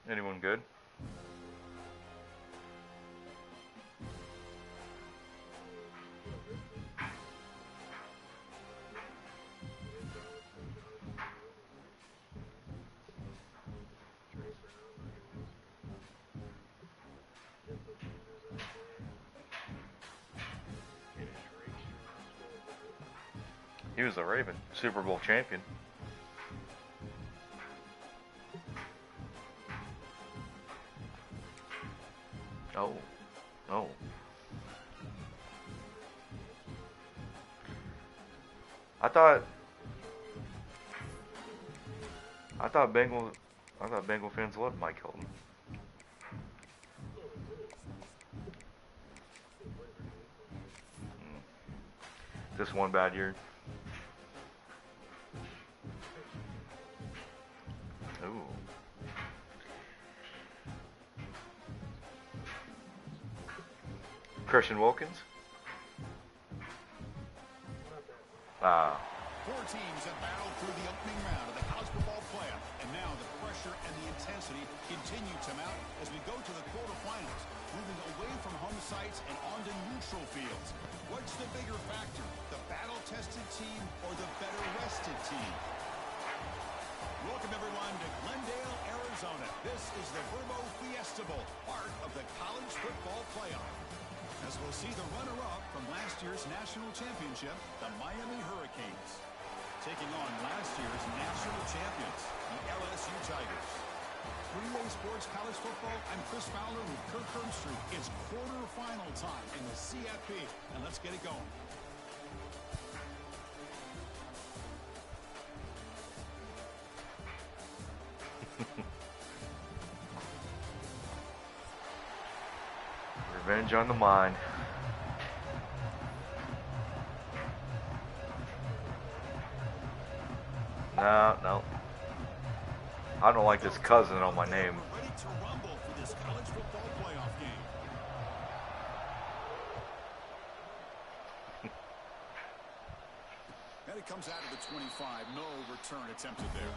Anyone good? He was a Raven, Super Bowl champion. Oh, oh. I thought Bengal fans loved Mike Hilton. Just one bad year. Ooh. Christian Wilkins? Four teams have battled through the opening round of the college football playoff, and now the pressure and the intensity continue to mount as we go to the quarterfinals, moving away from home sites and onto neutral fields. What's the bigger factor, the battle-tested team or the better-rested team? Welcome, everyone, to Glendale, Arizona. This is the Verbo Fiesta Bowl, part of the college football playoff. As we'll see the runner-up from last year's national championship, the Miami Hurricanes, taking on last year's national champions, the LSU Tigers. Three-way sports college football. I'm Chris Fowler with Kirk Herbstreit. It's quarterfinal time in the CFP, and let's get it going. Revenge on the mind. No. I don't like this cousin on my name. We're ready to rumble for this college football playoff game. And it comes out of the 25. No return attempted there.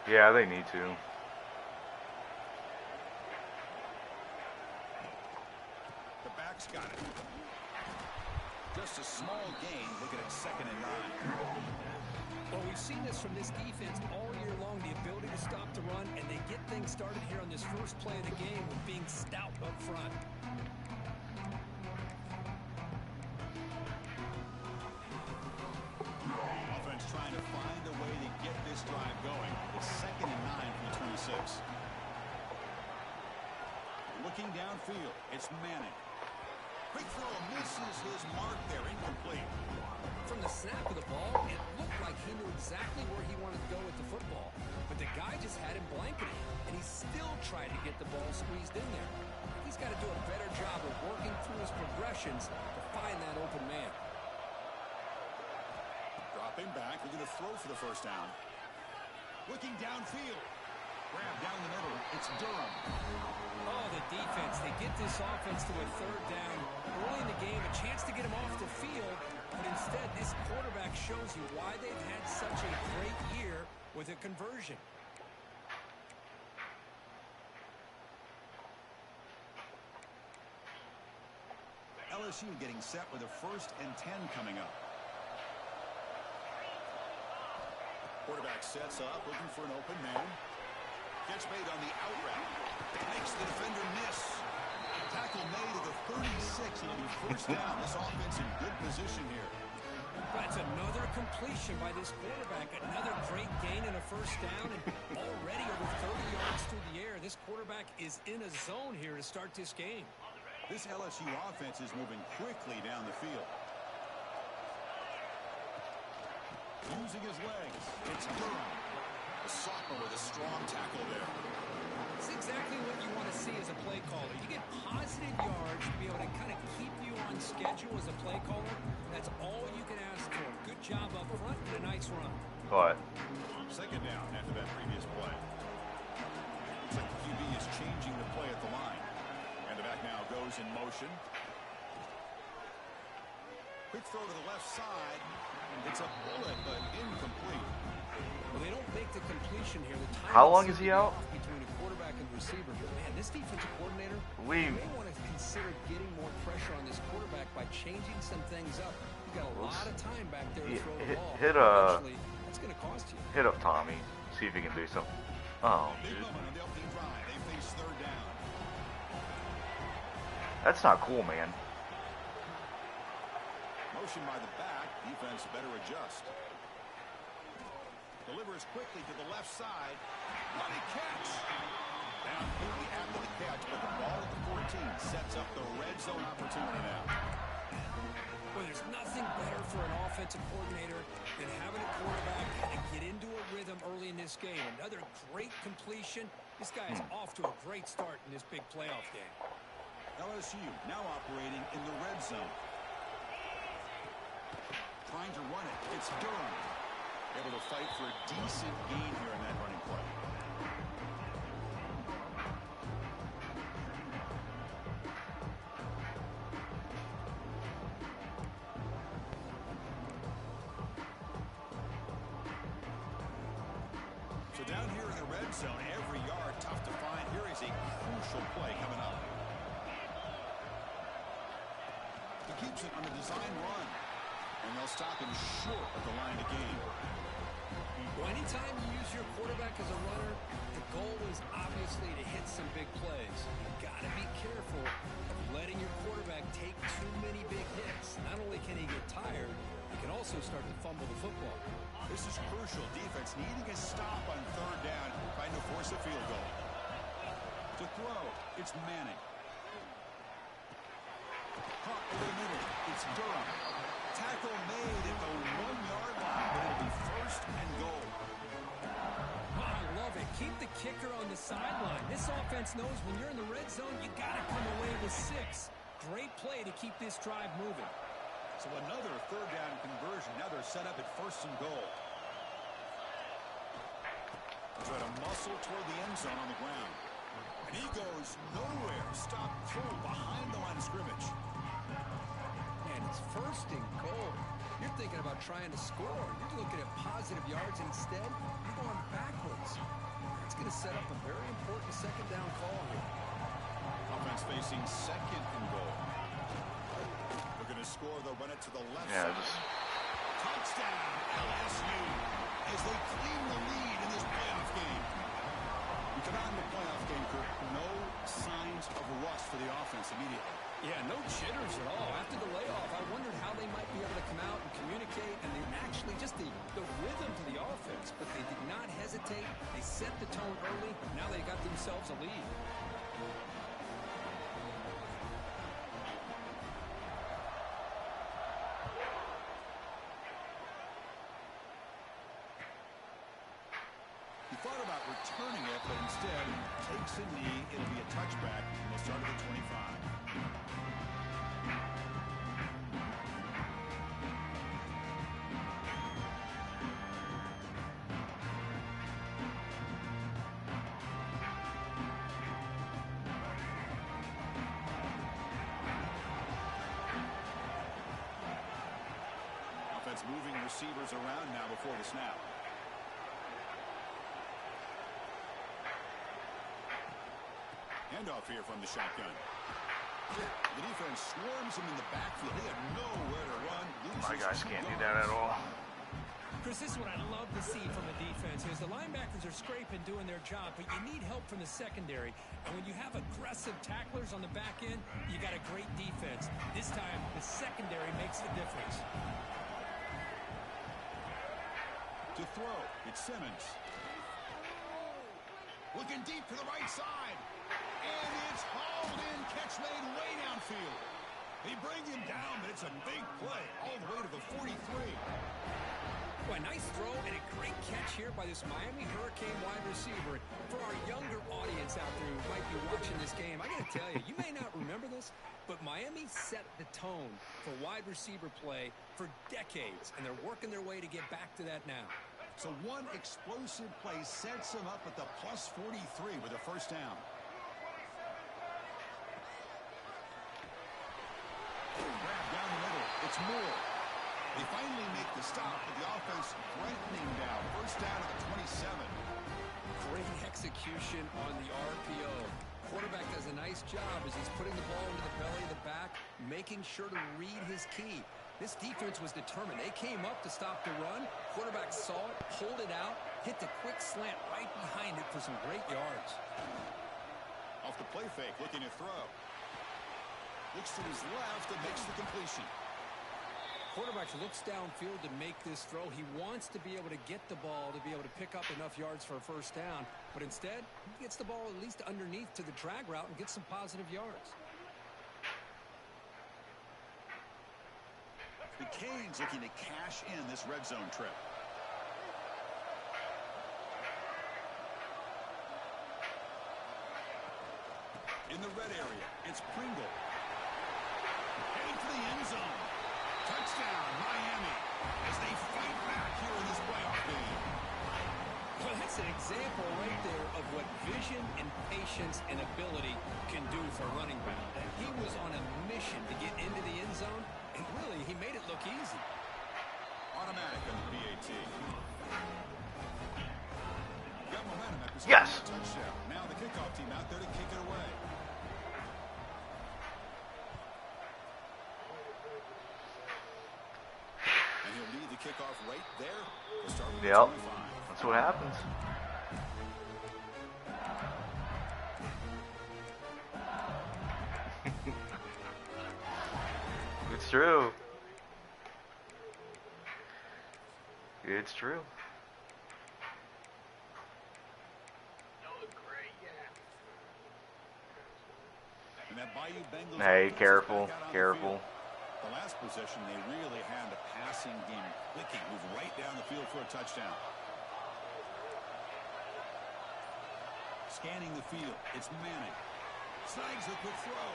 Yeah, they need to. The back's got it. Just a small gain, looking at 2nd and 9. Well, we've seen this from this defense all year long, the ability to stop the run, and they get things started here on this first play of the game with being stout up front. Offense trying to find a way to get this drive going. It's 2nd and 9 from the 26. Looking downfield, it's Manning. Quick throw, misses his mark there, incomplete. From the snap of the ball, it looked like he knew exactly where he wanted to go with the football. But the guy just had him blanketed, and he still tried to get the ball squeezed in there. He's got to do a better job of working through his progressions to find that open man. Dropping back, looking to throw for the first down. Looking downfield. Grab down the middle. It's Durham. Oh, the defense. They get this offense to a 3rd down early in the game, a chance to get him off the field. But instead, this quarterback shows you why they've had such a great year with a conversion. LSU getting set with a 1st and 10 coming up. Quarterback sets up, looking for an open man. Gets made on the out route. Makes the defender miss. Tackle made at the 36. It'll be 1st down. This offense in good position here. That's another completion by this quarterback. Another great gain and a 1st down. And already over 30 yards through the air. This quarterback is in a zone here to start this game. This LSU offense is moving quickly down the field. Using his legs. It's Durham. The sophomore with a strong tackle there. It's exactly what you want to see as a play caller. You get positive yards to be able to kind of keep you on schedule as a play caller. That's all you can ask for. Good job up front and a nice run. But Second down after that previous play. Looks like the QB is changing the play at the line. And the back now goes in motion. Quick throw to the left side. It's a bullet, but incomplete. Well, they don't make the completion here. The time how long is he out? between a quarterback and receiver. But man, this defensive coordinator We may want to consider getting more pressure on this quarterback by changing some things up. You got a lot of time back there to throw the ball. Eventually, that's going to cost you. hit up Tommy. See if he can do something. Oh, Big dude. moment on the opening drive. They face third down. That's not cool, man. Motion by the back. Defense better adjust. Delivers quickly to the left side. Money catch. Down quickly after the catch, but the ball at the 14 sets up the red zone opportunity now. Well, there's nothing better for an offensive coordinator than having a quarterback kind of get into a rhythm early in this game. Another great completion. This guy is off to a great start in this big playoff game. LSU now operating in the red zone. Trying to run it. It's Durham. Able to fight for a decent gain here in that running play. So down here in the red zone, every yard tough to find. Here is a crucial play coming up. He keeps it on a design run. And they'll stop him short of the line of game. Well, anytime you use your quarterback as a runner, the goal is obviously to hit some big plays. You've got to be careful of letting your quarterback take too many big hits. Not only can he get tired, he can also start to fumble the football. This is crucial. Defense needing a stop on third down, trying to force a field goal. To throw, it's Manning. Caught over the middle, it's Durham. Tackle made at the 1-yard line, but it'll be first and goal. Oh, I love it. Keep the kicker on the sideline. This offense knows when you're in the red zone, you got to come away with 6. Great play to keep this drive moving. So another third down conversion. Now they're set up at first and goal. Try to muscle toward the end zone on the ground. And he goes nowhere. Stop through behind the line of scrimmage. And it's first and goal. You're thinking about trying to score. You're looking at positive yards, and instead, you're going backwards. It's going to set up a very important second down call here. Offense facing second and goal. They're going to score. They'll run it to the left Yeah, side. Touchdown, LSU, as they claim the lead in this playoff game. We come out in the playoff game, Kirk. No signs of rust for the offense immediately. Yeah, no jitters at all. After the layoff, I wondered how they might be able to come out and communicate, and they actually just the rhythm to the offense, but they did not hesitate. They set the tone early. Now they got themselves a lead. He thought about returning it, but instead takes a knee. It'll be a touchback, and they'll start at the 25. Offense moving receivers around now before the snap. Handoff here from the shotgun. The defense swarms him in the backfield. They have nowhere to run. My guys can't do that at all. Chris, this is what I love to see from the defense is the linebackers are scraping, doing their job, but you need help from the secondary. And when you have aggressive tacklers on the back end, you got a great defense. This time, the secondary makes the difference. To throw, it's Simmons. Looking deep to the right side. And it's hauled in. Catch made way downfield. They bring him down, but it's a big play all the way to the 43. Well, a nice throw and a great catch here by this Miami Hurricane wide receiver. For our younger audience out there who might be watching this game, I got to tell you, you may not remember this, but Miami set the tone for wide receiver play for decades, and they're working their way to get back to that now. So one explosive play sets him up at the plus 43 with a first down. Grab down the middle. It's Moore. They finally make the stop, but the offense threatening down. First down at the 27. Great execution on the RPO. Quarterback does a nice job as he's putting the ball into the belly of the back, making sure to read his key. This defense was determined. They came up to stop the run. Quarterback saw it, pulled it out, hit the quick slant right behind it for some great yards. Off the play fake, looking to throw. Looks to his left and makes the completion. Quarterback looks downfield to make this throw. He wants to be able to get the ball to be able to pick up enough yards for a first down. But instead, he gets the ball at least underneath to the drag route and gets some positive yards. The Canes looking to cash in this red zone trip. In the red area, it's Pringle. Heading for the end zone. Touchdown, Miami, as they fight back here in this playoff game. Well, that's an example right there of what vision and patience and ability can do for a running back. He was on a mission to get into the end zone, and really, he made it look easy. Automatic on the PAT. Got momentum after Yes. scoring a touchdown. Now the kickoff team out there to kick it away. And he'll lead the kickoff right there to start with Yep. 25. That's what happens. It's true. It's true. And that Bayou Bengals Hey, offense is careful, back out on the careful. field. The last possession, they really had the passing game clicking. Move right down the field for a touchdown. Scanning the field, it's Manning. Snags the quick throw.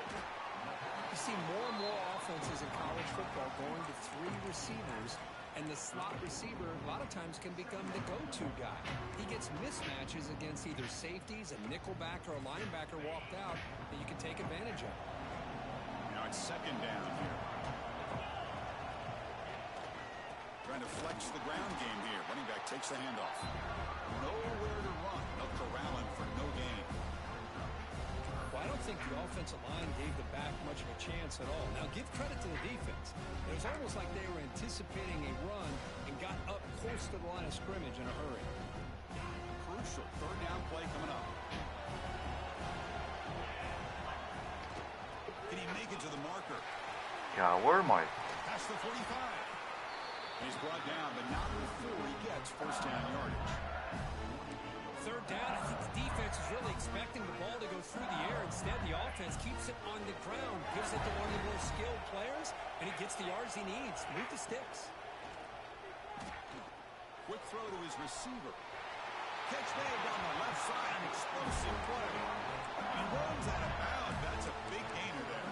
You see more and more offenses in college football going to three receivers, and the slot receiver a lot of times can become the go-to guy. He gets mismatches against either safeties, a nickelback, or a linebacker walked out that you can take advantage of. Now it's second down here. Trying to flex the ground game here. Running back takes the handoff. Nowhere to run. They'll corral him for no gain. Well, I don't think the offensive line gave the back much of a chance at all. Now, give credit to the defense. It was almost like they were anticipating a run and got up close to the line of scrimmage in a hurry. Crucial third down play coming up. Can he make it to the marker? God, where am I? Past the 45. He's brought down, but not before he gets first down yardage. Third down, I think the defense is really expecting the ball to go through the air. Instead, the offense keeps it on the ground, gives it to one of the more skilled players, and he gets the yards he needs. Move the sticks. Quick throw to his receiver. Catch made down the left side, an explosive play. He runs out of bounds. That's a big gainer there.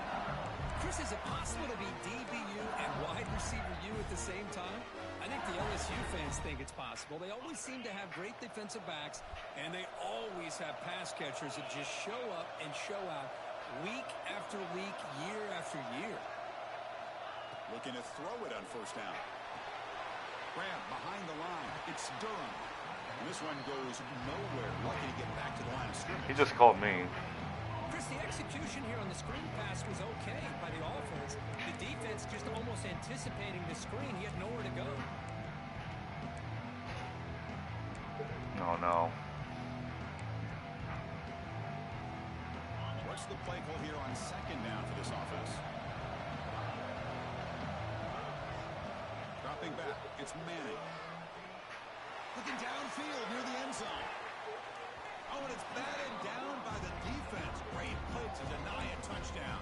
Chris, is it possible to be DBU and wide receiver U at the same time? I think the LSU fans think it's possible. They always seem to have great defensive backs, and they always have pass catchers that just show up and show out week after week, year after year. Looking to throw it on first down. Grab behind the line. It's Durham. And this one goes nowhere. Lucky to get back to the line of scrimmage. He just called me. Chris, the execution here on the screen pass was okay by the offense. The defense just almost anticipating the screen. He had nowhere to go. Oh, no. What's the play call here on second down for this offense? Dropping back. It's Manning. Looking downfield near the end zone. Oh, and it's batted down by the defense. Great play to deny a touchdown.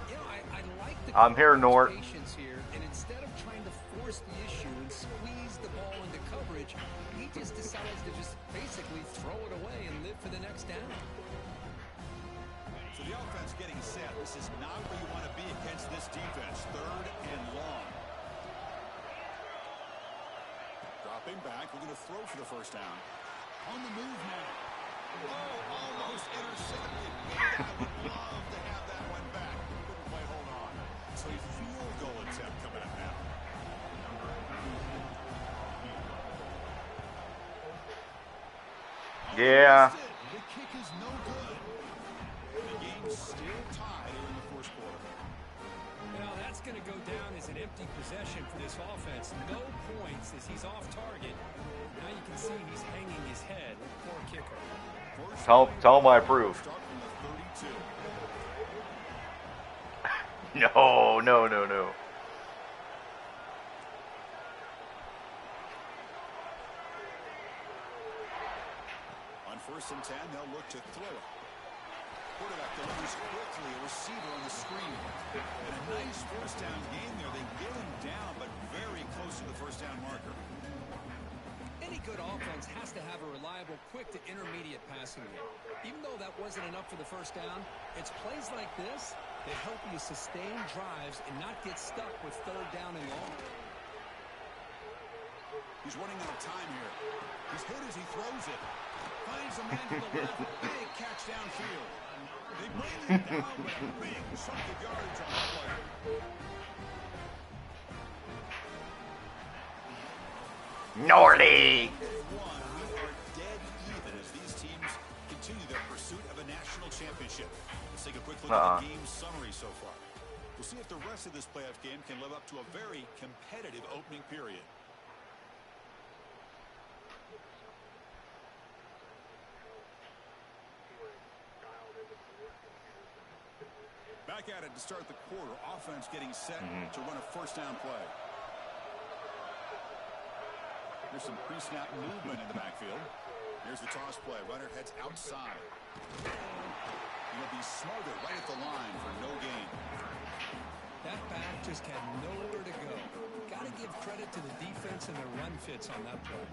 You know, I like the I'm here, Nort. patience here, and instead of trying to force the issue and squeeze the ball into coverage, he just decides to just basically throw it away and live for the next down. So the The offense getting set. This is not where you want to be against this defense. 3rd and long. Dropping back. We're going to throw for the first down. On the move now. Oh, almost intercepted. I would love to have that one back. Couldn't quite hold on. So a field goal attempt coming up now. Yeah. The kick is no good. The game's still tied here in the first quarter. Well, that's going to go down as an empty possession for this offense. No points as he's off target. Now you can see he's hanging his head. Poor kicker. Tell him I approve. Start from the 32. No, no, no, no. On 1st and 10, they'll look to throw it. Quarterback delivers quickly, a receiver on the screen. And a nice first down game there. They get him down, but very close to the first down marker. Any good offense has to have a reliable, quick to intermediate passing game. Even though that wasn't enough for the first down, it's plays like this that help you sustain drives and not get stuck with 3rd down and long. He's running out of time here. He's hit as he throws it. Finds a man to the left. Big catch downfield. They bring him down with a big chunk of yardage on the play. Nordy! One, we are dead even as these teams continue their pursuit of a national championship. Let's take a quick look at the game summary so far. We'll see if the rest of this playoff game can live up to a very competitive opening period. Back at it to start the quarter. Offense getting set to run a first down play. Here's some pre-snap movement in the backfield. Here's the toss play. Runner heads outside. He'll be smothered right at the line for no gain. That back just had nowhere to go. Got to give credit to the defense and their run fits on that play.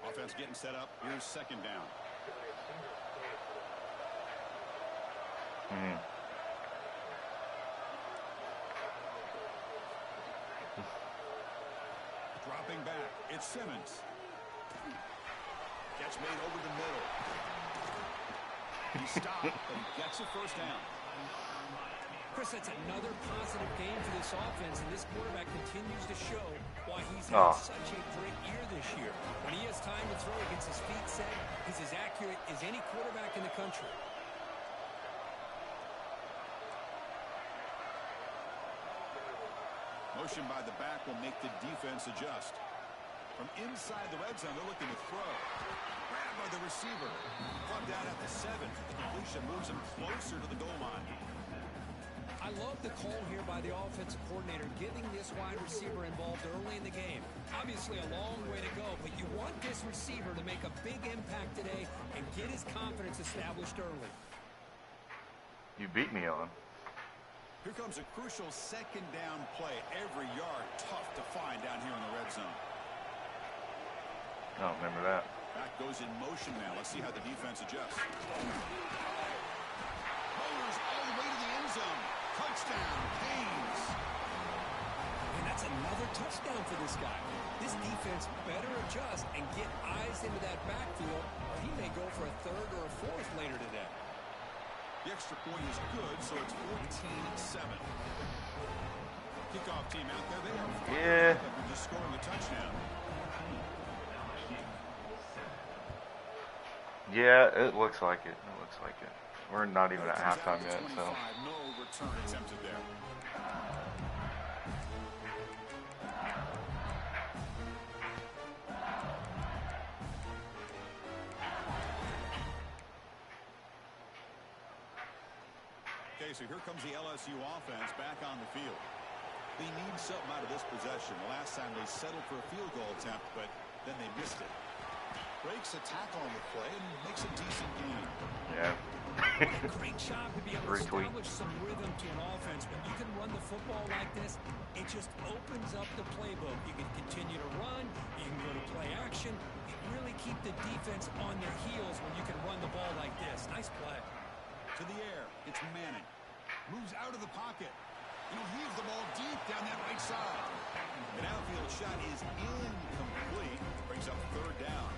Offense getting set up. Here's 2nd down. Dropping back. It's Simmons. Catch made over the middle. He stopped, but he gets a first down. Chris, that's another positive game for this offense, and this quarterback continues to show why he's had such a great year this year. When he has time to throw, he gets his feet set, he's as accurate as any quarterback in the country. Motion by the back will make the defense adjust. From inside the red zone, they're looking to throw. Grabbed by the receiver. Plugged out at the 7. The completion moves him closer to the goal line. I love the call here by the offensive coordinator, getting this wide receiver involved early in the game. Obviously a long way to go, but you want this receiver to make a big impact today and get his confidence established early. You beat me on. Here comes a crucial 2nd down play. Every yard tough to find down here in the red zone. I don't remember that. Back goes in motion now. Let's see how the defense adjusts. Bowlers all the way to the end zone. Touchdown, Haynes. And that's another touchdown for this guy. This defense better adjust and get eyes into that backfield, or he may go for a 3rd or a 4th later today. The extra point is good, so it's 14-7. Kickoff team out there. They are fired up after just scoring a touchdown. Yeah, it looks like it. It looks like it. We're not even at halftime yet, so. No return attempted there. Okay, so here comes the LSU offense back on the field. They need something out of this possession. The last time they settled for a field goal attempt, but then they missed it. Breaks a tackle on the play and makes a decent gain. Yeah. Great job to be able to establish some rhythm to an offense. When you can run the football like this, it just opens up the playbook. You can continue to run. You can go to play action. It really the defense on their heels when you can run the ball like this. Nice play. To the air, it's Manning. Moves out of the pocket. And he'll heave the ball deep down that right side. An outfield shot is incomplete. Brings up third down.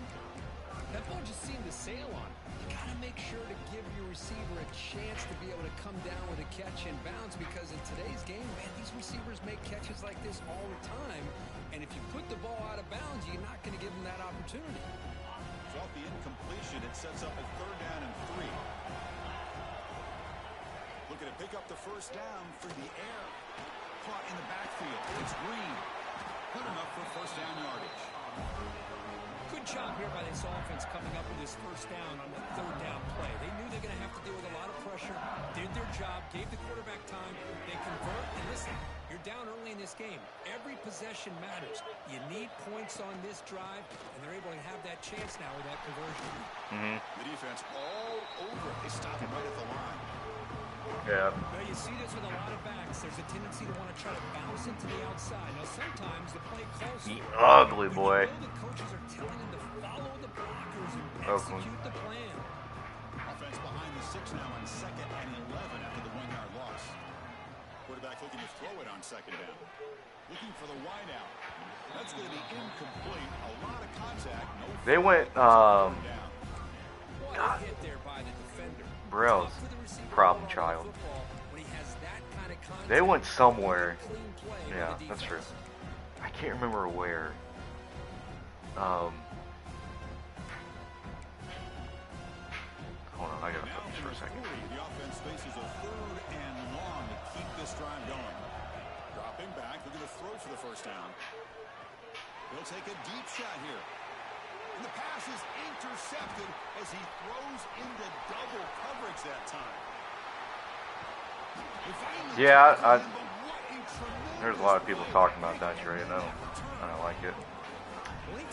That ball just seemed to sail on. You got to make sure to give your receiver a chance to be able to come down with a catch and bounce, because in today's game, man, these receivers make catches like this all the time. And if you put the ball out of bounds, you're not going to give them that opportunity. So off the incompletion, it sets up a third down and 3. Looking to pick up the first down through the air. Caught in the backfield. It's Green. Good enough for first down yardage. Good job here by this offense coming up with this first down on the third down play. They knew they're going to have to deal with a lot of pressure, did their job, gave the quarterback time, they convert, and listen, you're down early in this game. Every possession matters. You need points on this drive, and they're able to have that chance now with that conversion. The defense all over it. They stop him right at the line. Yeah. Well, you see this with a lot of backs. There's a tendency to want to try to bounce into the outside. Now, sometimes the play calls for it. Ugly boy. The coaches are telling him to follow the blockers and Oakland. execute the plan. Offense behind the 6 now on 2nd and 11 after the 1-yard loss. Quarterback looking to throw it on 2nd down. Looking for the wide out. That's going to be incomplete. A lot of contact. No. They went, What a hit there by the defender. Burrell's Tough for the receiver problem to child. football when he has that kind of contact. They went somewhere. Clean play by Yeah, the that's true. defense. I can't remember where. Hold on, I gotta Now focus for a second. the offense faces a third and long to keep this drive going. Dropping back, looking to throw for the first down. He'll take a deep shot here. And the pass is intercepted as he throws into double coverage that time. Yeah, But what a tremendous there's a lot of people play. talking about that trade. I don't like it.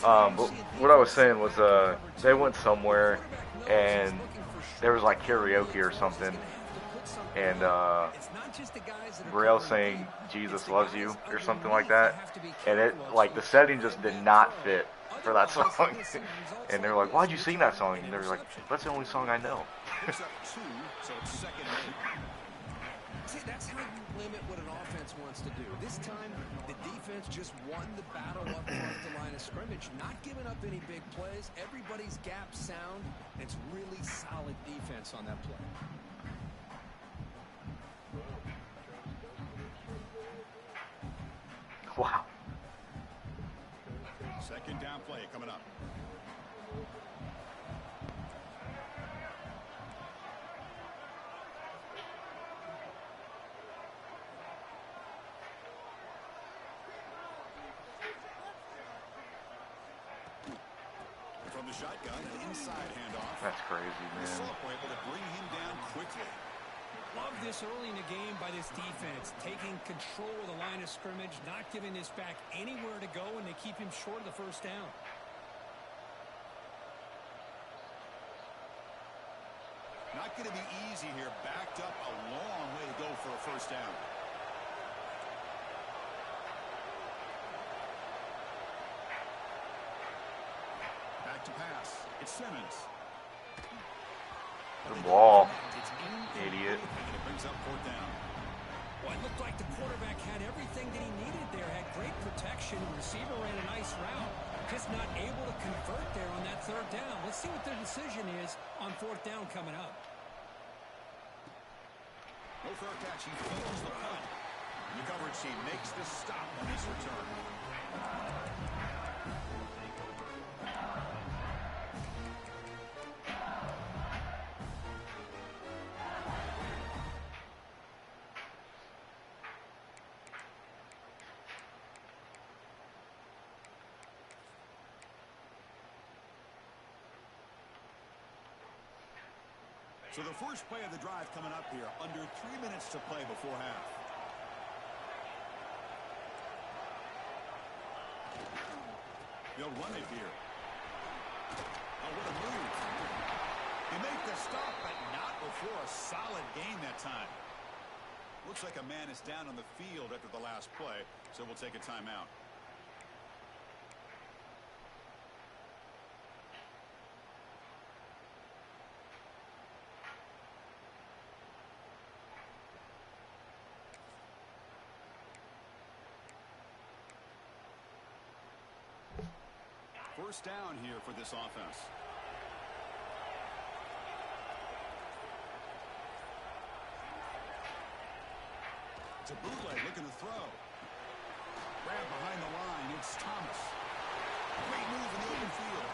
But what I was saying was, they went somewhere, and there was like karaoke or something, and Burrell saying "Jesus loves you" or something like that, and it like the setting just did not fit for that song. And they're like, "Why'd you sing that song?" And they're like, "That's the only song I know." Picks up 2, so it's 2nd and 8. See, that's how you limit what an offense wants to do. This time, the defense just won the battle up front at the line of scrimmage, not giving up any big plays. Everybody's gap sound. It's really solid defense on that play. Wow. 2nd down play coming up. From the shotgun, an inside handoff. That's crazy, The man. Sulk were able to bring him down quickly. Love this early in the game by this defense, taking control of the line of scrimmage, not giving this back anywhere to go, and they keep him short of the first down. Not going to be easy here. Backed up a long way to go for a first down. Back to pass. It's Simmons. The ball. It's incomplete, Idiot. and it brings up 4th down. Well, it looked like the quarterback had everything that he needed there, had great protection. The receiver ran a nice route, just not able to convert there on that third down. Let's see what their decision is on 4th down coming up. No fair catch. He fields the punt. The coverage team makes the stop on this return. So the first play of the drive coming up here, under 3 minutes to play before half. They'll run it here. Oh, what a move. They make the stop, but not before a solid game that time. Looks like a man is down on the field after the last play, so we'll take a timeout. First down here for this offense. It's a bootleg looking to throw. Grab behind the line. It's Thomas. Great move in the open field.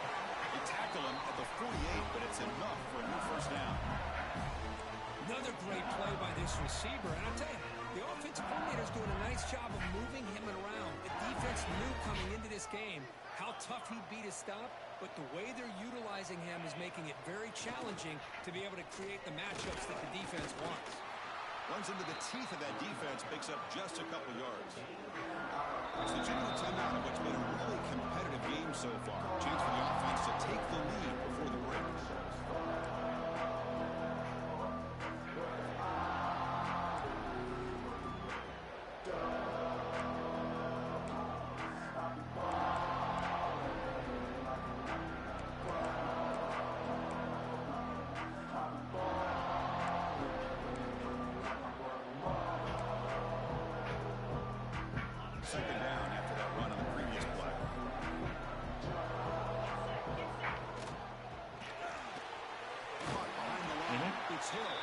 They tackle him at the 48, but it's enough for a new first down. Another great play by this receiver. And I'll tell you, the offensive coordinator's doing a nice job of moving him around. The defense knew coming into this game how tough he'd be to stop, but the way they're utilizing him is making it very challenging to be able to create the matchups that the defense wants. Runs into the teeth of that defense, picks up just a couple yards. It's the genuine timeout of what's been a really competitive game so far. Chance for the offense to take the lead before the break. Second down after that run on the previous play. Caught behind the line. It's Hill.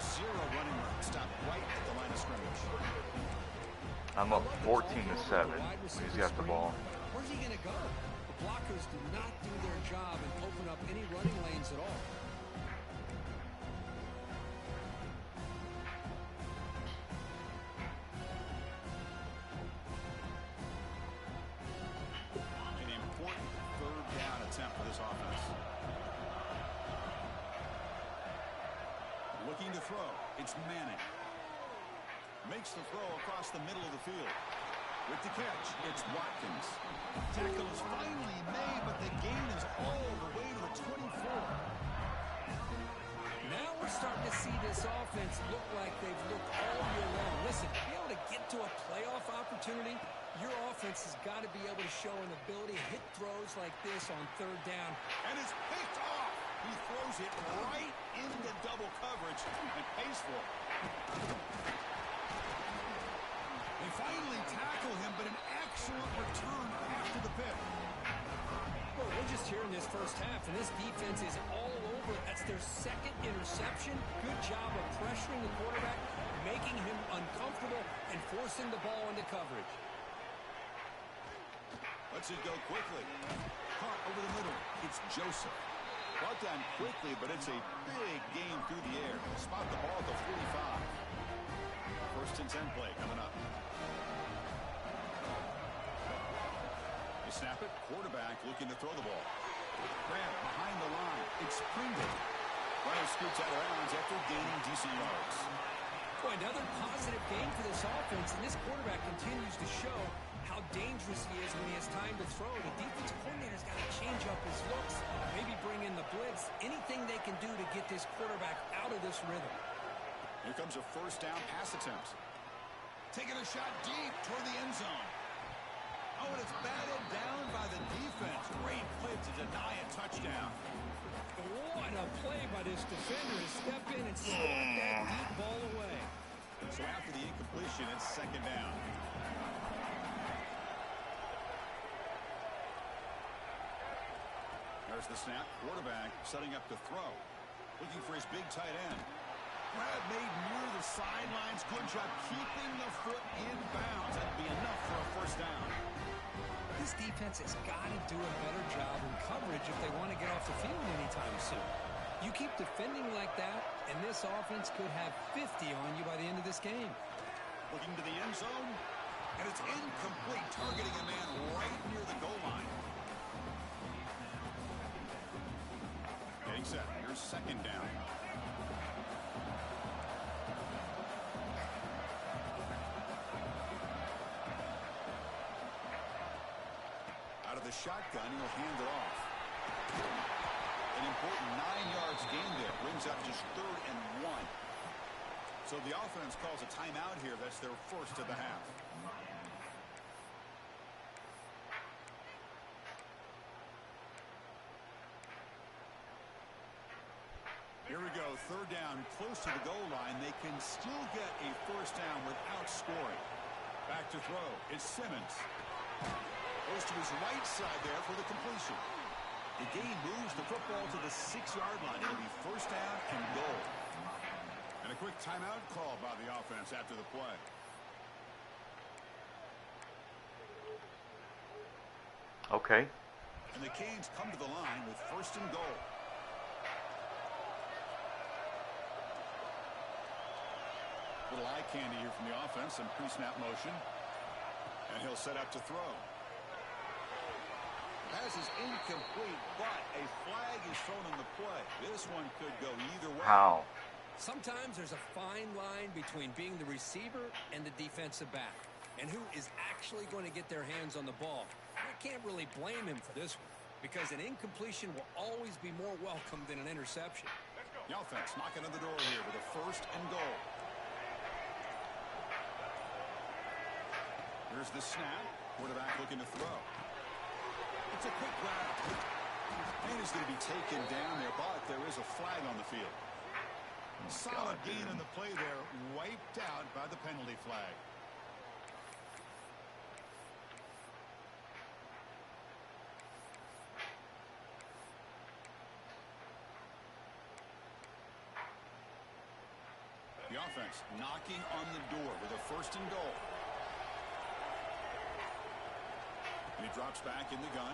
Zero running room. Stopped right at the line of scrimmage. I'm up 14-7. He's got the ball. Where's he going to go? The blockers do not do their job and open up any running lanes at all. Attempt for this offense. Looking to throw. It's Manning. Makes the throw across the middle of the field. With the catch, it's Watkins. Tackle is finally made, but the gain is all the way to the 24. Now we're starting to see this offense look like they've looked all year long. Listen, to be able to get to a playoff opportunity, your offense has got to be able to show an ability to hit throws like this on third down. And it's picked off. He throws it right into double coverage and pays for it. They finally tackle him, but an excellent return after the pick. Well, we're just here in this first half, and this defense is all over. That's their second interception. Good job of pressuring the quarterback, making him uncomfortable, and forcing the ball into coverage. Lets it go quickly. Caught over the middle. It's Joseph. Brought down quickly, but it's a big game through the air. Spot the ball at the 45. First and 10 play coming up. They snap it. Quarterback looking to throw the ball. Grab behind the line. It's Pringle. Runner scoots out of bounds after gaining decent yards. Boy, another positive game for this offense, and this quarterback continues to show how dangerous he is when he has time to throw. The defensive coordinator's got to change up his looks, maybe bring in the blitz, anything they can do to get this quarterback out of this rhythm. Here comes a first down pass attempt. Taking a shot deep toward the end zone. Oh, and it's batted down by the defense. Great play to deny a touchdown. What a play by this defender to step in and slap that deep ball away. So after the incompletion, it's second down. There's the snap. Quarterback setting up to throw. Looking for his big tight end. Grab made near the sidelines. Good job keeping the foot in bounds. That'll be enough for a first down. This defense has got to do a better job in coverage if they want to get off the field anytime soon. You keep defending like that, and this offense could have 50 on you by the end of this game. Looking to the end zone, and it's incomplete, targeting a man right near the goal line. Getting set. Here's second down. Out of the shotgun, he'll hand it off. An important 9 yards gain there. Brings up just 3rd and 1. So the offense calls a timeout here. That's their first of the half. Here we go. 3rd down, close to the goal line. They can still get a first down without scoring. Back to throw. It's Simmons. Goes to his right side there for the completion. The game moves the football to the 6-yard line. It'll be first down and goal. And a quick timeout call by the offense after the play. Okay. And the Canes come to the line with first and goal. Little eye candy here from the offense, some pre-snap motion. And he'll set up to throw. Pass is incomplete, but a flag is thrown on the play. This one could go either way. How? Sometimes there's a fine line between being the receiver and the defensive back, and who is actually going to get their hands on the ball. I can't really blame him for this one, because an incompletion will always be more welcome than an interception. The offense knocking on the door here with a first and goal. Here's the snap. Quarterback looking to throw. It's a quick route. And is going to be taken down there, but there is a flag on the field. Solid gain on the play there, wiped out by the penalty flag. The offense knocking on the door with a first and goal. And he drops back in the gun.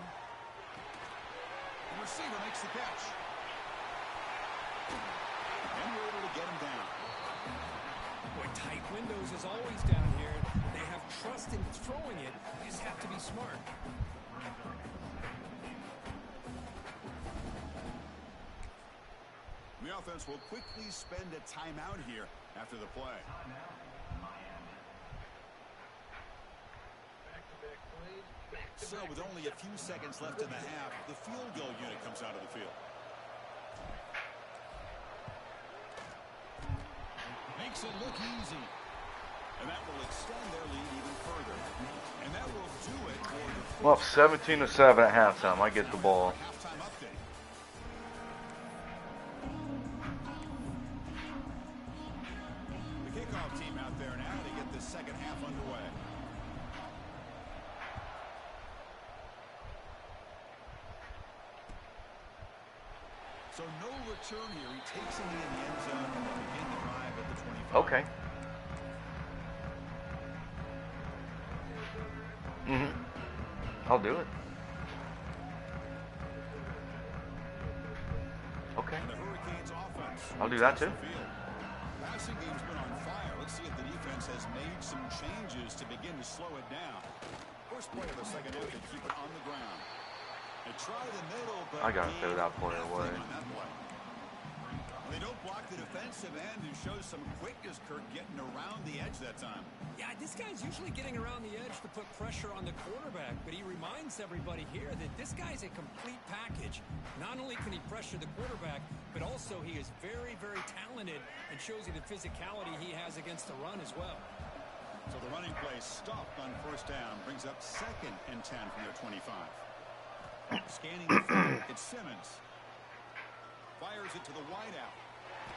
The receiver makes the catch. And we're able to get him down. Boy, tight windows as always down here. They have trust in throwing it. You just have to be smart. The offense will quickly spend a timeout here after the play. So with only a few seconds left in the half, the field goal unit comes out of the field. Makes it look easy. And that will extend their lead even further. And that will do it for the Well, 17-7 at halftime. I get the ball. halftime update. The kickoff team out there now to get the second half underway. So no return here. He takes him in the end zone and they begin the drive at the 25. Okay. I'll do it. Okay. And the Hurricanes offense. I'll do that too. Passing game's been on fire. Let's see if the defense has made some changes to begin to slow it down. First play of the second half, they keep it on the ground. They try the middle, but I gotta throw that play away. on that play. They don't block the defensive end, who shows some quickness, Kirk, getting around the edge that time. Yeah, this guy's usually getting around the edge to put pressure on the quarterback, but he reminds everybody here that this guy's a complete package. Not only can he pressure the quarterback, but also he is very, very talented and shows you the physicality he has against the run as well. So the running play stopped on first down, brings up 2nd and 10 from their 25. Scanning the field, it's Simmons. Fires it to the wideout.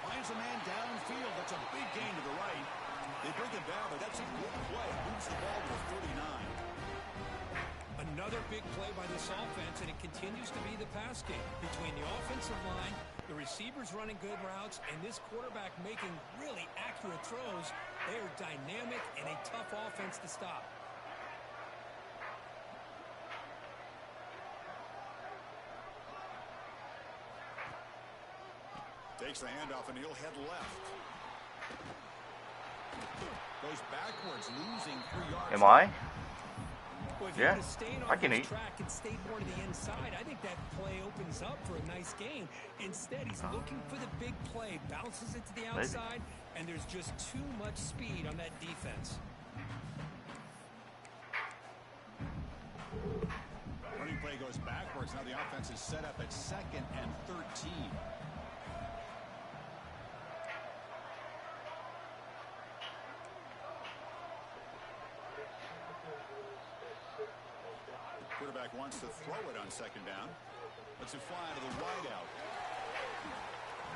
Finds a man downfield. That's a big gain to the right. They bring him down, but that's a good play. Moves the ball to the 39. Another big play by this offense, and it continues to be the pass game between the offensive line, the receivers running good routes, and this quarterback making really accurate throws. They are dynamic and a tough offense to stop. Takes the handoff, and he'll head left. Goes backwards, losing 3 yards. Am I? Well, if Yeah, he stayed I on can his eat. track and stayed more to the inside, I think that play opens up for a nice game. Instead, he's looking for the big play, bounces it to the outside, and there's just too much speed on that defense. Running play goes backwards. Now the offense is set up at 2nd and 13. Quarterback wants to throw it on 2nd down. Lets it fly to the wideout.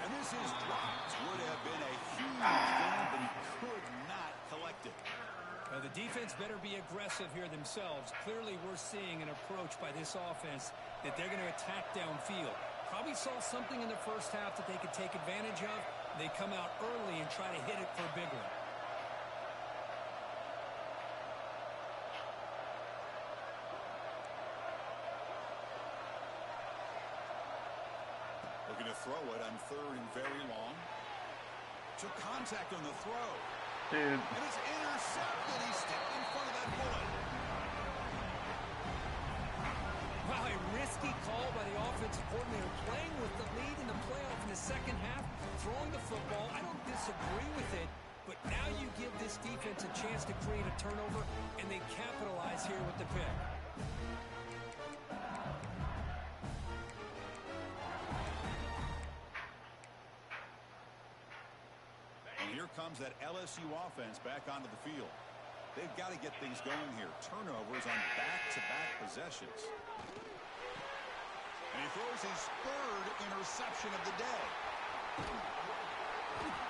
And this is dropped. Would have been a huge gain, but he could not collect it. The defense better be aggressive here themselves. Clearly, we're seeing an approach by this offense that they're going to attack downfield. Probably saw something in the first half that they could take advantage of. They come out early and try to hit it for a big one. Looking to throw it on 3rd and very long. Took contact on the throw. Dude. And it's intercepted. He stepped in front of that bullet. Wow, a risky call by the offensive coordinator, playing with the lead in the playoff in the second half, throwing the football. I don't disagree with it, but now you give this defense a chance to create a turnover, and they capitalize here with the pick. And here comes that LSU offense back onto the field. They've got to get things going here. Turnovers on back-to-back possessions. And he throws his 3rd interception of the day.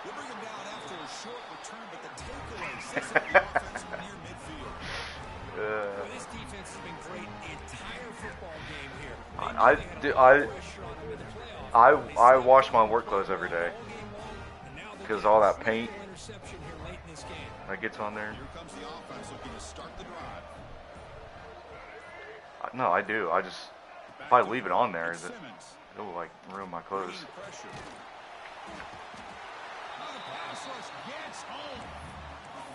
They bring him down after a short return, but the takeaway sets up the offense near midfield. Well, this defense has been great the entire football game here. I wash my work clothes every day because all that paint that gets on there. Here comes the offense looking to start the drive. No, I do. I just, if I leave it on there, it'll like ruin my clothes.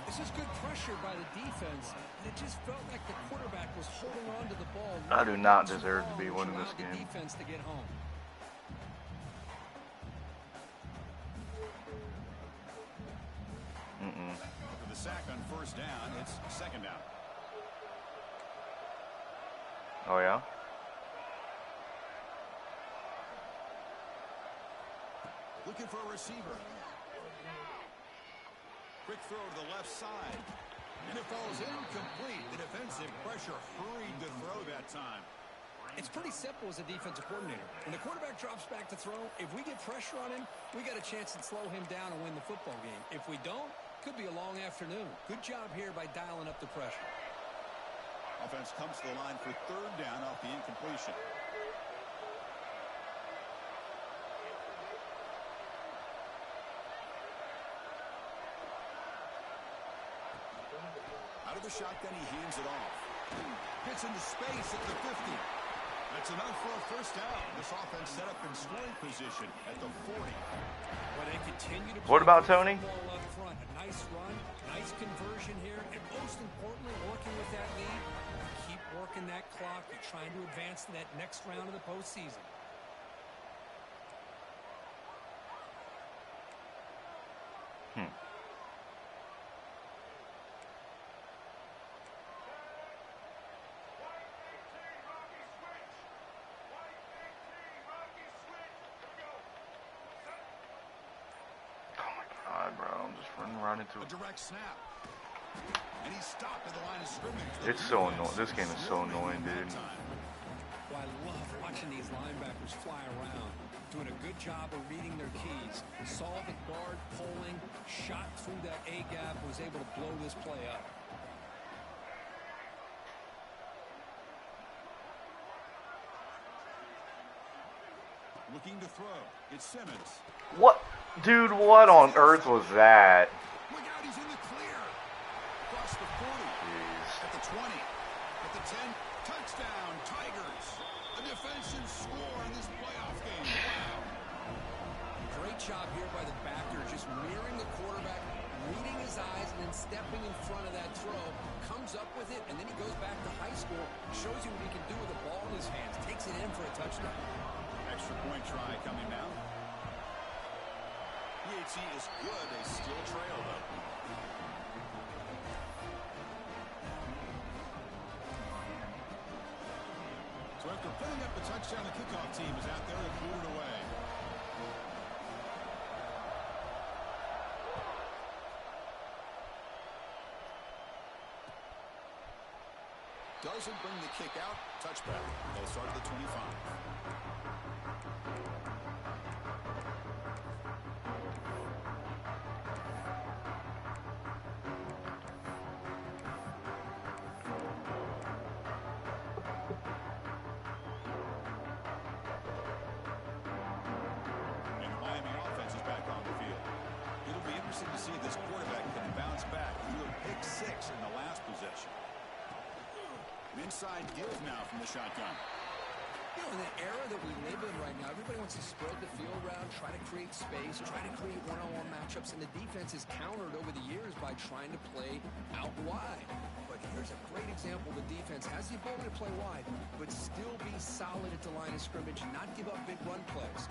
This is good pressure by the defense, and it just felt like the quarterback was holding on to the ball. I do not deserve to be winning this game. Defense to get home. For the sack on 1st down, it's 2nd down. Oh yeah. Looking for a receiver. Quick throw to the left side. And it falls incomplete. The defensive pressure hurried to throw that time. It's pretty simple as a defensive coordinator. When the quarterback drops back to throw, if we get pressure on him, we got a chance to slow him down and win the football game. If we don't, could be a long afternoon. Good job here by dialing up the pressure. Offense comes to the line for 3rd down off the incompletion. Out of the shotgun, he hands it off. Gets into space at the 50. That's enough for a 1st down. This offense set up in scoring position at the 40. Well, they continue to What about Tony? ball up front. A nice run, nice conversion here, and most importantly, working with that lead. Keep working that clock. You're trying to advance to that next round of the postseason. Run into a direct snap. And he stopped at the line of scrimmage. It's so annoying. This game is so annoying, dude. Well, I love watching these linebackers fly around, doing a good job of reading their keys. Saw the guard pulling, shot through that A-gap, was able to blow this play up. Looking to throw. It's Simmons. What? Dude, what on earth was that? Look out, he's in the clear. Across the 40. Jeez. At the 20. At the 10. Touchdown, Tigers. A defensive score in this playoff game. Wow. Great job here by the backer, just mirroring the quarterback, reading his eyes, and then stepping in front of that throw. Comes up with it, and then he goes back to high school, shows you what he can do with the ball in his hands, takes it in for a touchdown. Extra point try coming now. PHC is good. They still trail, though. So after putting up the touchdown, the kickoff team is out there and blew it away. Doesn't bring the kick out. Touchback. They'll start at the 25. see if this quarterback can bounce back. He threw a pick 6 in the last possession. An inside give now from the shotgun. You know, in the era that we live in right now, everybody wants to spread the field around, try to create space, try to create one-on-one matchups, and the defense has countered over the years by trying to play out wide. But here's a great example. The defense has the ability to play wide, but still be solid at the line of scrimmage and not give up big run plays.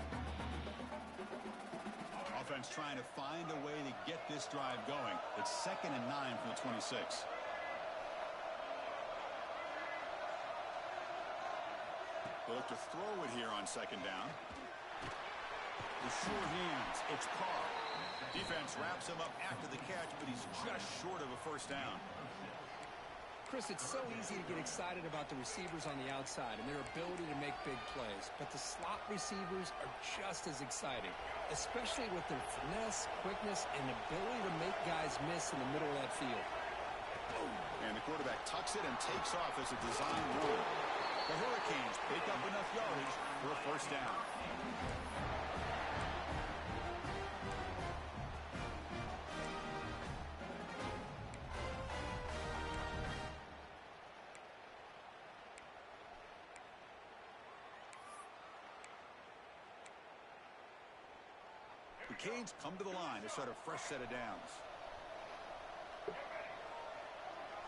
Offense trying to find a way to get this drive going. It's 2nd and 9 from the 26. They look to throw it here on 2nd down. The sure hands. It's Carr. Defense wraps him up after the catch, but he's just short of a first down. Chris, it's so easy to get excited about the receivers on the outside and their ability to make big plays, but the slot receivers are just as exciting, especially with their finesse, quickness, and ability to make guys miss in the middle of that field. And the quarterback tucks it and takes off as a design run. The Hurricanes pick up enough yardage for a first down. The Canes come to the line to start a fresh set of downs.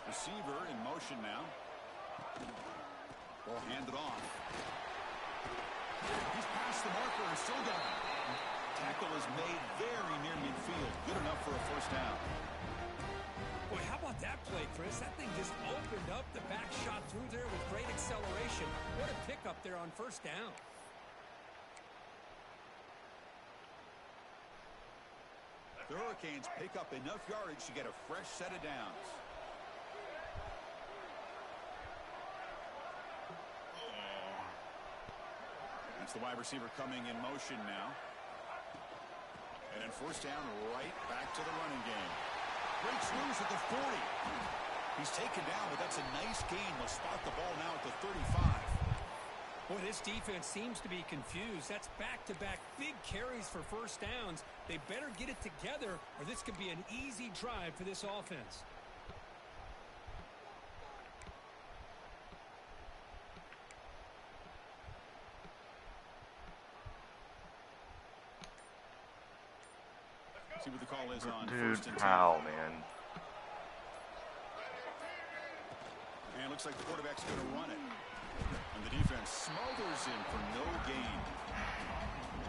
Receiver in motion now. Ball handed off. He's past the marker and still going. Tackle is made very near midfield. Good enough for a first down. Boy, how about that play, Chris? That thing just opened up. The back shot through there with great acceleration. What a pickup there on first down. The Hurricanes pick up enough yardage to get a fresh set of downs. That's the wide receiver coming in motion now. And then first down, right back to the running game. Breaks loose at the 40. He's taken down, but that's a nice gain. They'll spot the ball now at the 35. Boy, this defense seems to be confused. That's back-to-back big carries for first downs. They better get it together, or this could be an easy drive for this offense. See what the call is on Dude, first and 10. how, man? And it looks like the quarterback's going to run it. And the defense smothers him for no gain.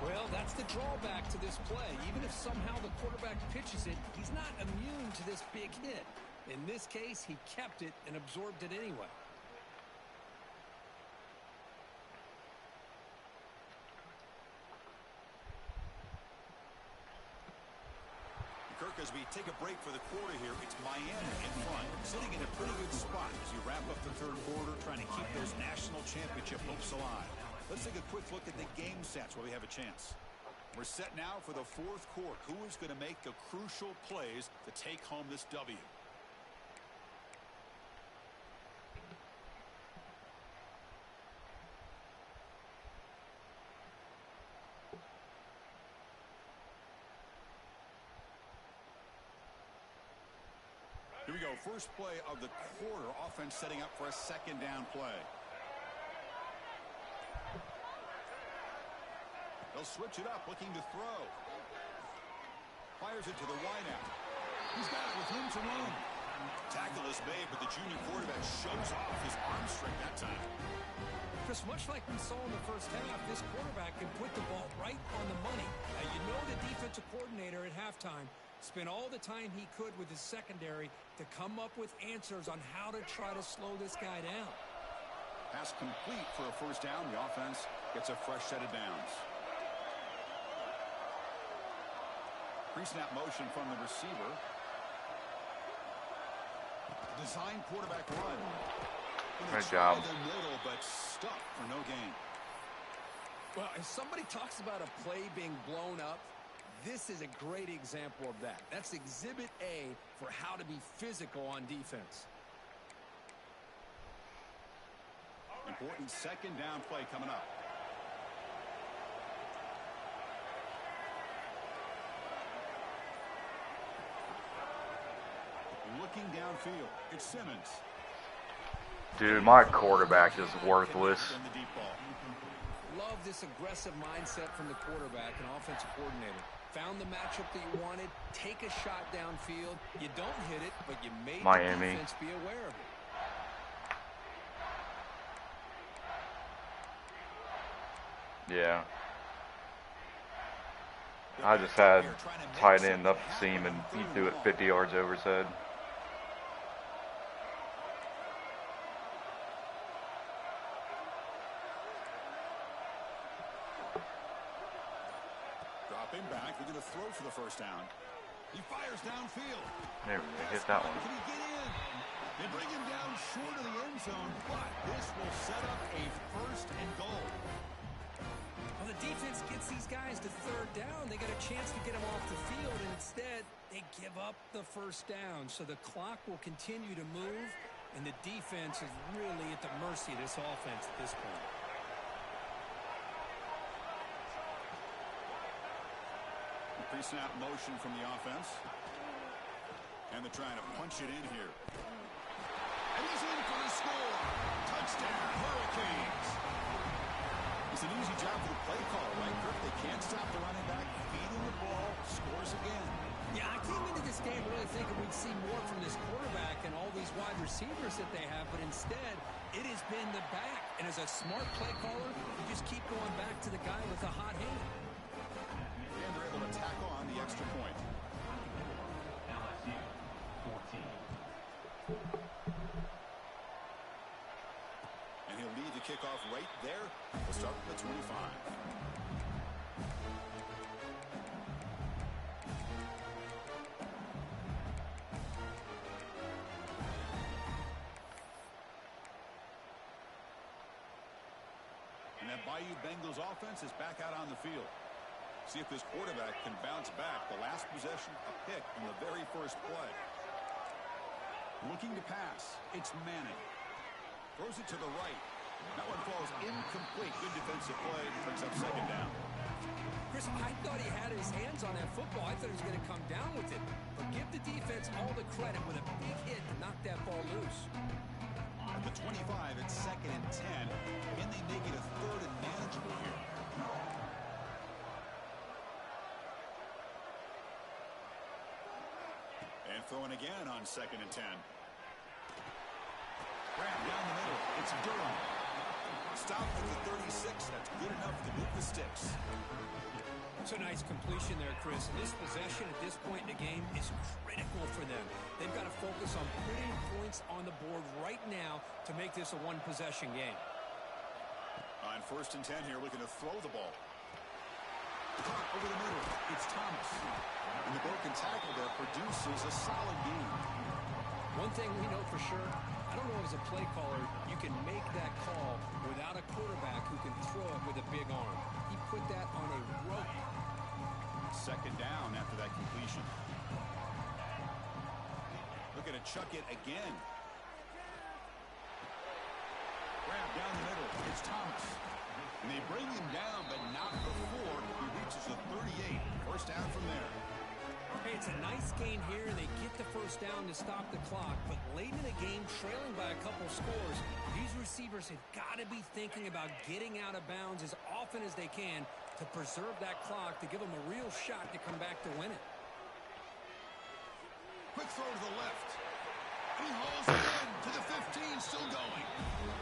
Well, that's the drawback to this play. Even if somehow the quarterback pitches it, he's not immune to this big hit. In this case, he kept it and absorbed it anyway. Kirk, as we take a break for the quarter here, it's Miami in front, sitting in a pretty good spot as you wrap up the third quarter, trying to keep those national championship hopes alive. Let's take a quick look at the game stats while we have a chance. We're set now for the fourth quarter. Who is going to make the crucial plays to take home this W? Here we go. First play of the quarter. Offense setting up for a second down play. They'll switch it up, looking to throw. Fires it to the wideout. He's got it with room to run. Tackle is made, but the junior quarterback shows off his arm strength that time. Chris, much like we saw in the first half, this quarterback can put the ball right on the money. Now, you know the defensive coordinator at halftime spent all the time he could with his secondary to come up with answers on how to try to slow this guy down. Pass complete for a first down. The offense gets a fresh set of downs. Pre-snap motion from the receiver. Design quarterback run. Great job. The middle, but stuck for no gain. Well, if somebody talks about a play being blown up, this is a great example of that. That's exhibit A for how to be physical on defense. Important second down play coming up. looking downfield. It's Simmons. Dude, my quarterback is worthless. And the deep ball. Love this aggressive mindset from the quarterback and offensive coordinator. Found the matchup that you wanted. Take a shot downfield. You don't hit it, but you made the defense be aware of it. Yeah. I just had tight end up the seam and he threw it 50 yards over his head. Dropping back, they're going to throw for the first down. He fires downfield. There we go, hit that one. Can he get in? They bring him down short of the end zone, but this will set up a first and goal. Well, the defense gets these guys to third down. They get a chance to get them off the field, and instead they give up the first down. So the clock will continue to move, and the defense is really at the mercy of this offense at this point. Pre-snap motion from the offense. And they're trying to punch it in here. And he's in for the score. Touchdown, Hurricanes. It's an easy job for the play caller, right, Kirk? They can't stop the running back. Feeding the ball, scores again. Yeah, I came into this game really thinking we'd see more from this quarterback and all these wide receivers that they have, but instead, it has been the back. And as a smart play caller, you just keep going back to the guy with a hot hand. And they're able to tack on the extra point. LSU 14. And he'll lead the kickoff right there. We'll start with the 25. And that Bayou Bengals offense is back out on the field. See if this quarterback can bounce back. The last possession, a pick in the very first play. Looking to pass. It's Manning. Throws it to the right. That one falls incomplete. Good defensive play. Brings up second down. Chris, I thought he had his hands on that football. I thought he was going to come down with it. But give the defense all the credit with a big hit to knock that ball loose. At the 25, it's second and 10. Can they make it a third and manageable here? And throwing again on second and 10. Grab down the middle. It's Durham. Stopped at the 36. That's good enough to move the sticks. It's a nice completion there, Chris. And this possession at this point in the game is critical for them. They've got to focus on putting points on the board right now to make this a one-possession game. On first and 10 here, looking to throw the ball. Caught over the middle. It's Thomas. And the broken tackle there produces a solid gain. One thing we know for sure, I don't know as a play caller, you can make that call without a quarterback who can throw it with a big arm. He put that on a rope. Second down after that completion. Looking to chuck it again. Grab down the middle. It's Thomas. And they bring him down, but not before he reaches the 38. First down from there. Hey, it's a nice gain here, and they get the first down to stop the clock. But late in the game, trailing by a couple scores, these receivers have got to be thinking about getting out of bounds as often as they can to preserve that clock, to give them a real shot to come back to win it. Quick throw to the left. He hauls it in to the 15, still going.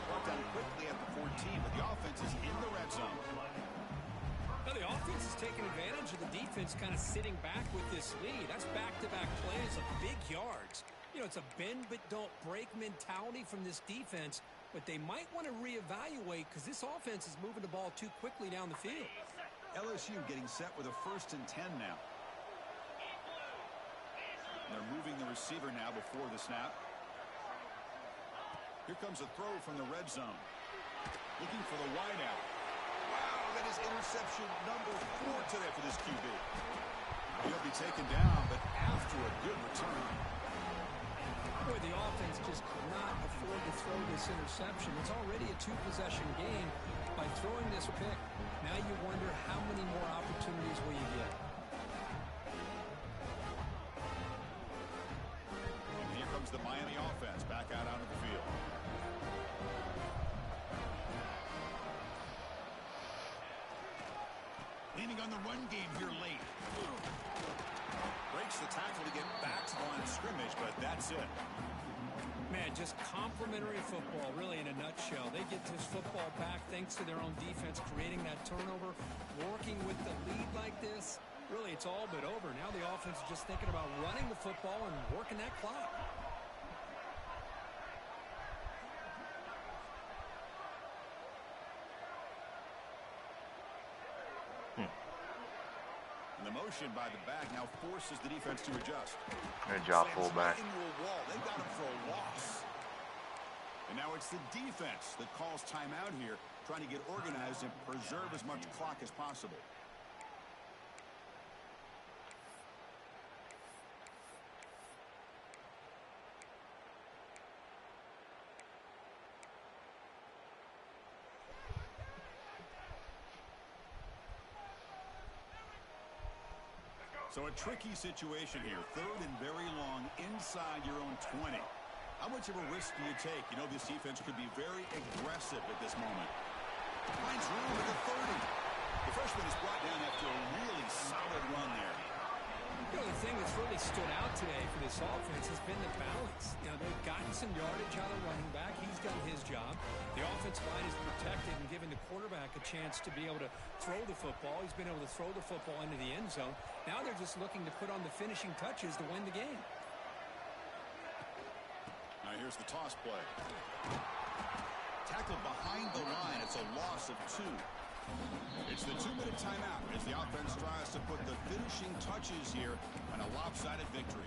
Brought down quickly at the 14, but the offense is in the red zone. Now the offense is taking advantage of the defense kind of sitting back with this lead. That's back-to-back plays of big yards. You know, it's a bend but don't break mentality from this defense, but they might want to reevaluate because this offense is moving the ball too quickly down the field. LSU getting set with a first and 10 now. And they're moving the receiver now before the snap. Here comes a throw from the red zone. Looking for the wideout. Wow, that is interception number 4 today for this QB. He'll be taken down, but after a good return. Boy, the offense just could not afford to throw this interception. It's already a two-possession game. By throwing this pick, now you wonder how many more opportunities will you get. And here comes the Miami offense back out onto the field. Leaning on the run game here late. Breaks the tackle to get back to the line of scrimmage, but that's it. Man, just complimentary football, really, in a nutshell. They get this football back thanks to their own defense, creating that turnover, working with the lead like this. Really, it's all but over. Now the offense is just thinking about running the football and working that clock. And the motion by the back now forces the defense to adjust. Good job, fullback. Into a wall. They got him for a loss. And now it's the defense that calls timeout here, trying to get organized and preserve as much clock as possible. So a tricky situation here. Third and very long inside your own 20. How much of a risk do you take? You know, this defense could be very aggressive at this moment. Finds room at the 30. The freshman is brought down after a really solid run there. You know, the thing that's really stood out today for this offense has been the balance. You know, they've gotten some yardage out of running back. He's done his job. The offensive line is protected and giving the quarterback a chance to be able to throw the football. He's been able to throw the football into the end zone. Now they're just looking to put on the finishing touches to win the game. Now here's the toss play. Tackled behind the line. It's a loss of 2. It's the 2-minute timeout as the offense tries to put the finishing touches here on a lopsided victory.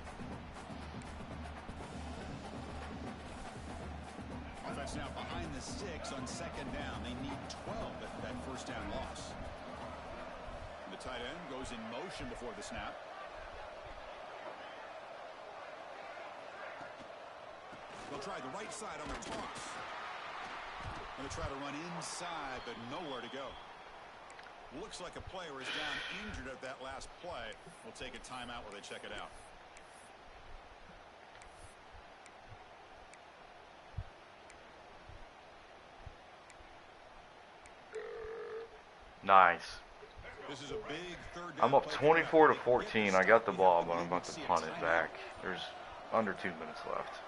Offense now behind the 6 on second down. They need 12 at that first down loss. The tight end goes in motion before the snap. They'll try the right side on the toss. Going to try to run inside, but nowhere to go. Looks like a player is down injured at that last play. We'll take a timeout while they check it out. Nice. This is a big third down. I'm up 24-14. I got the ball, but I'm about to punt it back. There's under 2 minutes left.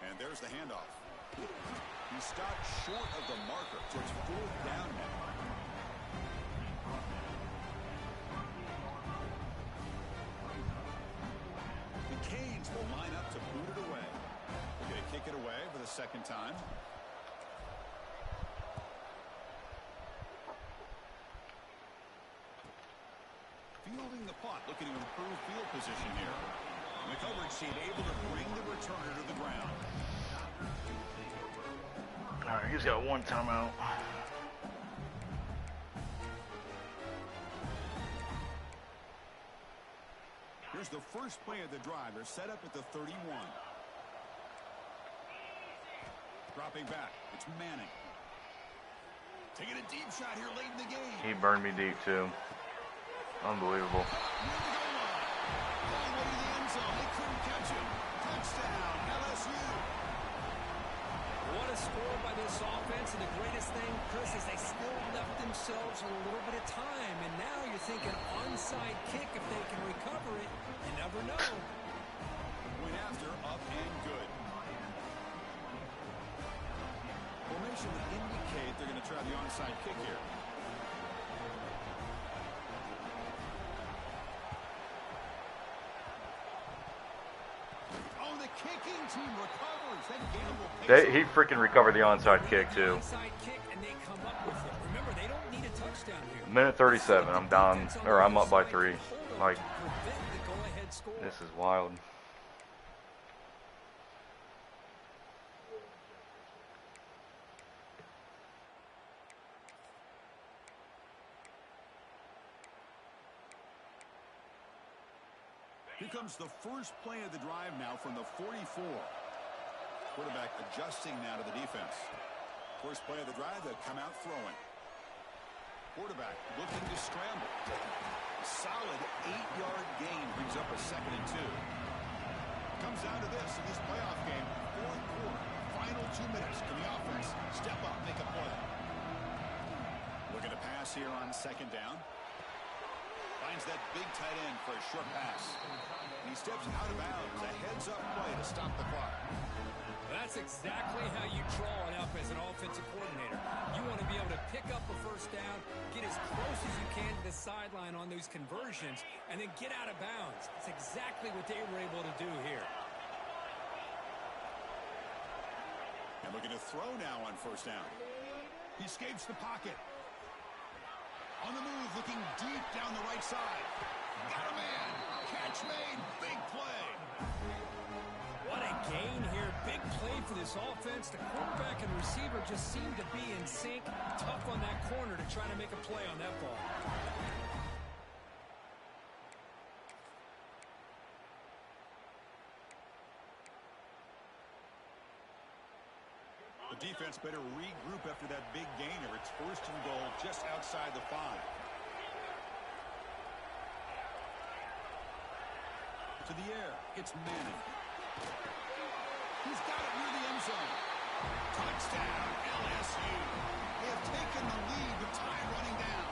And there's the handoff. He stopped short of the marker, so it's 4th down now. The Canes will line up to boot it away. They're going to kick it away for the second time. Fielding the punt, looking to improve field position here. And the coverage team able to bring the returner to the ground. All right, he's got 1 timeout. Here's the first play of the drive. They're set up at the 31. Dropping back. It's Manning. Taking a deep shot here late in the game. He burned me deep, too. Unbelievable. They couldn't catch him. Touchdown, LSU. What a score by this offense, and the greatest thing, Chris, is they still left themselves a little bit of time, and now you're thinking onside kick if they can recover it. You never know. Went after, up and good. Formation would indicate they're going to try the onside kick here. Oh, the kicking team recovers. Then Gamble He freaking recovered the onside kick, too. Onside kick, and they come up with it. Remember, they don't need a touchdown here. Minute 37. I'm down, or I'm up by 3. Like, Prevent the go-ahead score. this is wild. Here comes the first play of the drive now from the 44. Quarterback adjusting now to the defense. First play of the drive, they'll come out throwing. Quarterback looking to scramble. A solid 8-yard gain brings up a 2nd and 2. Comes down to this in this playoff game. Fourth quarter, final 2 minutes. Can the offense step up, make a play? Looking to pass here on second down. Finds that big tight end for a short pass. And he steps out of bounds. A heads-up play to stop the clock. That's exactly how you draw it up as an offensive coordinator. You want to be able to pick up a first down, get as close as you can to the sideline on those conversions, and then get out of bounds. It's exactly what they were able to do here. And looking to throw now on first down. He escapes the pocket. On the move, looking deep down the right side. Got a man. Catch made. Big play. What a gain here. Big play for this offense. The quarterback and receiver just seem to be in sync. Tough on that corner to try to make a play on that ball. The defense better regroup after that big gainer. It's first and goal just outside the 5. To the air. It's Manning. He's got it near the end zone. Touchdown, LSU. They have taken the lead with time running down.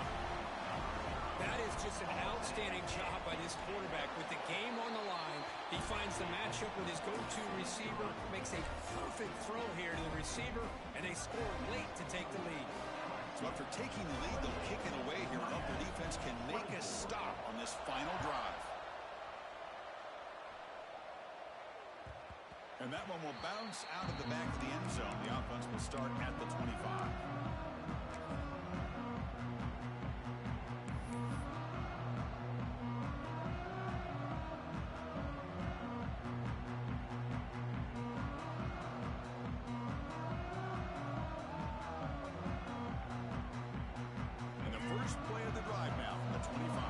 That is just an outstanding job by this quarterback. With the game on the line, he finds the matchup with his go-to receiver, makes a perfect throw here to the receiver, and they score late to take the lead. So after taking the lead, they'll kick it away here and hope the defense can make a stop on this final drive. And that one will bounce out of the back of the end zone. The offense will start at the 25. And the first play of the drive now from the 25.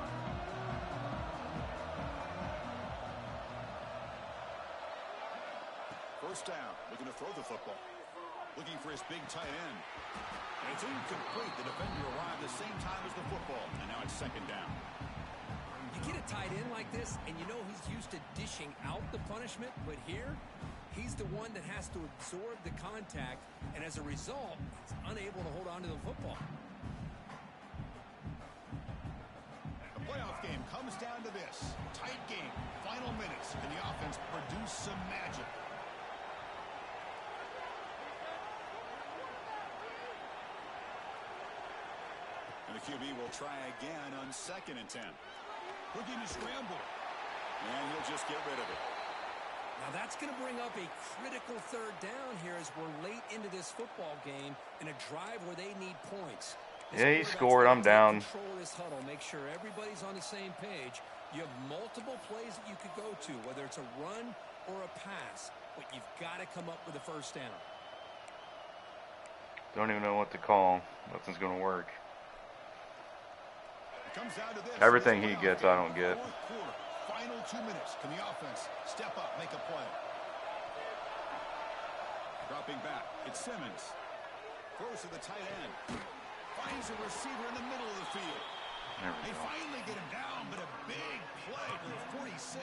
First down, looking to throw the football. Looking for his big tight end. And it's incomplete. The defender arrived the same time as the football. And now it's second down. You get a tight end like this, and you know he's used to dishing out the punishment, but here, he's the one that has to absorb the contact, and as a result, he's unable to hold on to the football. The playoff game comes down to this. Tight game, final minutes. Can the offense produce some magic? And the QB will try again on 2nd and 10. Looking to scramble. And he'll just get rid of it. Now that's going to bring up a critical third down here as we're late into this football game in a drive where they need points. Yeah, he scored. I'm down. Control this huddle. Make sure everybody's on the same page. You have multiple plays that you could go to, whether it's a run or a pass, but you've got to come up with a first down. Don't even know what to call. Nothing's going to work. Comes down to this. Everything he gets, I don't get. Fourth quarter, final 2 minutes. Can the offense step up, make a play? Dropping back, it's Simmons. Throws to the tight end. Finds a receiver in the middle of the field. They finally get him down, but a big play to the 46.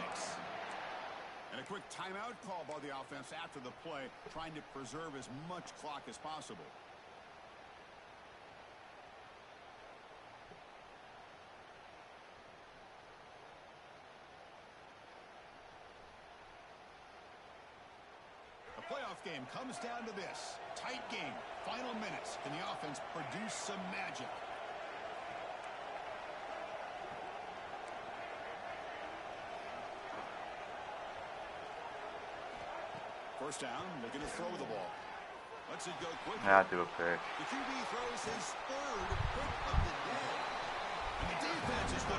And a quick timeout call by the offense after the play, trying to preserve as much clock as possible. Playoff game comes down to this. Tight game. Final minutes. Can the offense produce some magic? First down. Looking to throw the ball. Lets it go quickly. I do a pick. The QB throws his third pick of the day. And the defense is going to